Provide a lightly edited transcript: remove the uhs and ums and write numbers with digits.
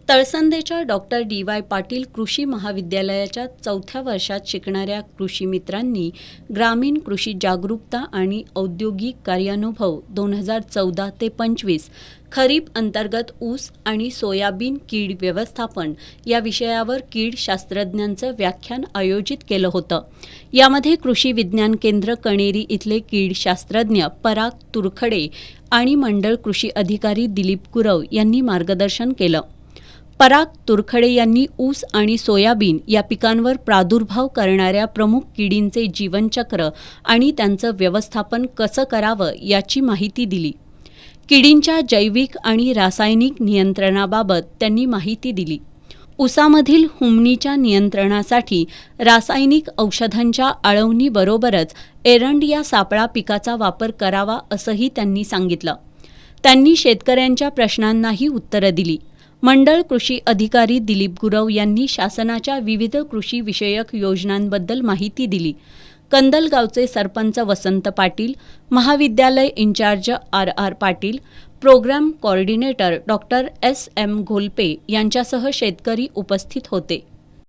तळसंदेच्या doctor DY. Patil कृषी महाविद्यालयाच्या 4थ्या वर्षात शिकणाऱ्या कृषी मित्रांनी ग्रामीण कृषी जागरूकता आणि औद्योगिक कार्यानुभव 2014 ते 25 खरीप अंतर्गत ऊस आणि सोयाबीन कीड व्यवस्थापन या विषयावर कीड शास्त्रज्ञांचं व्याख्यान आयोजित केलं होतं. यामध्ये कृषी विज्ञान केंद्र कणेरी इथले कीड शास्त्रज्ञ पराग तुरखडे आणि मंडळ कृषी अधिकारी दिलीप गुरव यांनी मार्गदर्शन केलं. पराग तुरखडे यांनी ऊस आणि सोयाबीन या पिकांवर प्रादुर्भाव करणाऱ्या प्रमुख किडींचे जीवनचक्र आणि त्यांचं व्यवस्थापन कसं करावं याची माहिती दिली. किडींच्या जैविक आणि रासायनिक नियंत्रणाबाबत त्यांनी माहिती दिली. ऊसामधील हुमणीच्या नियंत्रणासाठी रासायनिक औषधांच्या आळवणीबरोबरच एरंड या सापळा पिकाचा वापर करावा असंही त्यांनी सांगितलं. त्यांनी शेतकऱ्यांच्या प्रश्नांनाही उत्तरं दिली. मंडळ कृषी अधिकारी दिलीप गुरव यांनी शासनाच्या विविध कृषी विषयक योजनांबद्दल माहिती दिली. कंदलगावचे सरपंच वसंत पाटील, महाविद्यालय incharge R. Patil, program coordinator doctor S.M. Gholpe यांच्यासह शेतकरी उपस्थित होते.